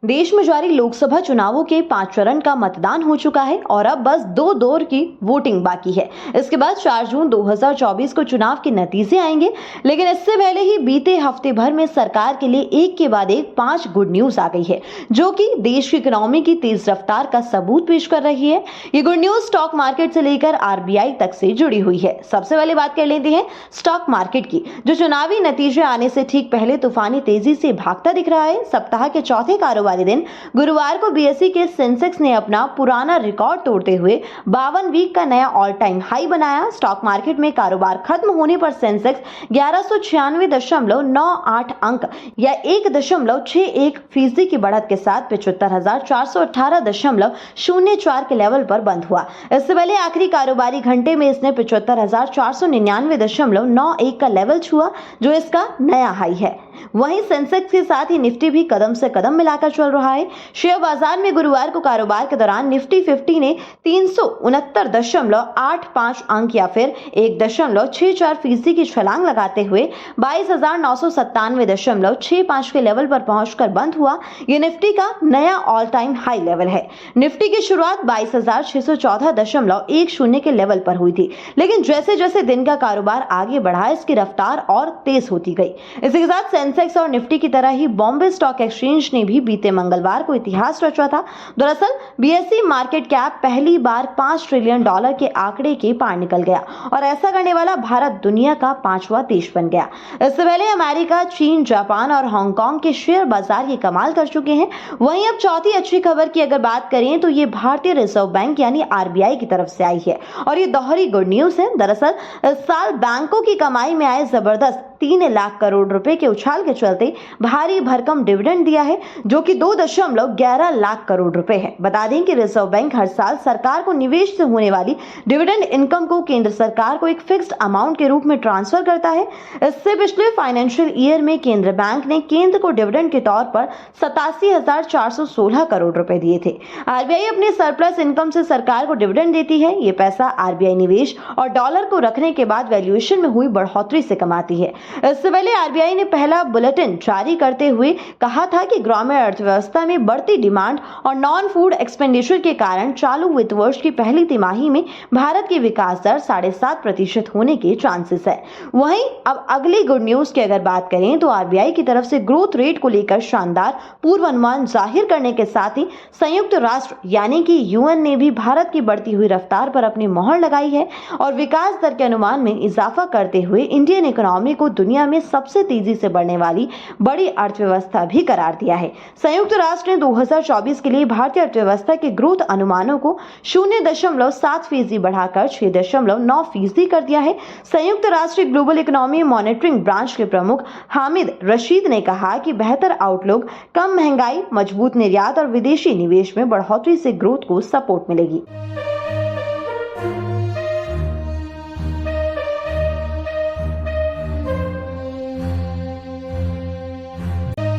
देश में जारी लोकसभा चुनावों के 5 चरण का मतदान हो चुका है और अब बस 2 दौर की वोटिंग बाकी है। इसके बाद 4 जून 2024 को चुनाव के नतीजे आएंगे। लेकिन इससे पहले ही बीते हफ्ते भर में सरकार के लिए एक के बाद एक 5 गुड न्यूज आ गई है, जो कि देश की इकोनॉमी की तेज रफ्तार का सबूत पेश कर रही है। ये गुड न्यूज स्टॉक मार्केट से लेकर आरबीआई तक से जुड़ी हुई है। सबसे पहले बात कर लेते हैं स्टॉक मार्केट की, जो चुनावी नतीजे आने से ठीक पहले तूफानी तेजी से भागता दिख रहा है। सप्ताह के चौथे कारोबारी दिन गुरुवार को बीएसई के सेंसेक्स ने अपना पुराना रिकॉर्ड तोड़ते हुए 52 वीक का नया ऑल टाइम हाई बनाया। स्टॉक मार्केट में कारोबार खत्म होने पर सेंसेक्स 1196.98 अंक या 1.61% की बढ़त के साथ 75,418.04 के लेवल पर बंद हुआ। इससे पहले आखिरी कारोबारी घंटे में इसने 75,499.91 का लेवल छुआ, जो इसका नया हाई है। वहीं सेंसेक्स के साथ ही निफ्टी भी कदम से कदम मिलाकर चल रहा है। शेयर बाजार में गुरुवार को कारोबार के दौरान निफ्टी 50 ने 369.85 अंक या फिर 1.64% की छलांग लगाते हुए 22,997.65 के लेवल पर पहुंचकर बंद हुआ। ये निफ्टी का नया ऑल टाइम हाई लेवल है। निफ्टी की शुरुआत 22,614.10 के लेवल पर हुई थी, लेकिन जैसे जैसे दिन का कारोबार आगे बढ़ा, इसकी रफ्तार और तेज होती गई। इसी के साथ सेंसेक्स और निफ्टी की तरह ही बॉम्बे स्टॉक एक्सचेंज ने भी बीते मंगलवार को इतिहास रचा था। दरअसल बीएसई मार्केट कैप पहली बार $5 ट्रिलियन के आंकड़े के पार निकल गया और ऐसा करने वाला भारत दुनिया का 5वां देश बन गया। इससे पहले अमेरिका, चीन, जापान और हांगकांग के शेयर बाजार ये कमाल कर चुके हैं। वहीं अब चौथी अच्छी खबर की अगर बात करें तो ये भारतीय रिजर्व बैंक यानी आरबीआई की तरफ से आई है और ये दोहरी गुड न्यूज है। दरअसल इस साल बैंकों की कमाई में आए जबरदस्त 3 लाख करोड़ रुपए के उछाल के चलते भारी भरकम डिविडेंड दिया है, जो कि 2.11 लाख करोड़ रुपए है। बता दें कि रिजर्व बैंक हर साल सरकार को निवेश से होने वाली डिविडेंड इनकम को केंद्र सरकार को एक फिक्स्ड अमाउंट के रूप में ट्रांसफर करता है। इससे पिछले फाइनेंशियल ईयर में केंद्र बैंक ने केंद्र को डिविडेंड के तौर पर 87,416 करोड़ रुपए दिए थे। आरबीआई अपने सरप्लस इनकम से सरकार को डिविडेंड देती है। ये पैसा आरबीआई निवेश और डॉलर को रखने के बाद वैल्यूएशन में हुई बढ़ोतरी से कमाती है। इससे पहले आरबीआई ने पहला बुलेटिन जारी करते हुए कहा था कि ग्रामीण अर्थव्यवस्था में बढ़ती डिमांड और नॉन फूड एक्सपेंडिचर के कारण चालू वित्त वर्ष की पहली तिमाही में भारत की विकास दर 7.5% होने के चांसेस है। वहीं अब अगली गुड न्यूज की अगर बात करें तो आरबीआई की तरफ से ग्रोथ रेट को लेकर शानदार पूर्वानुमान जाहिर करने के साथ ही संयुक्त राष्ट्र यानी कि यूएन ने भी भारत की बढ़ती हुई रफ्तार पर अपनी मोहर लगाई है और विकास दर के अनुमान में इजाफा करते हुए इंडियन इकोनॉमी को दुनिया में सबसे तेजी से बढ़ने वाली बड़ी अर्थव्यवस्था भी करार दिया है। संयुक्त राष्ट्र ने 2024 के लिए भारतीय अर्थव्यवस्था के ग्रोथ अनुमानों को 0.7% बढ़ाकर 6.9% कर दिया है। संयुक्त राष्ट्र ग्लोबल इकोनॉमी मॉनिटरिंग ब्रांच के प्रमुख हामिद रशीद ने कहा कि बेहतर आउटलुक, कम महंगाई, मजबूत निर्यात और विदेशी निवेश में बढ़ोतरी से ग्रोथ को सपोर्ट मिलेगी।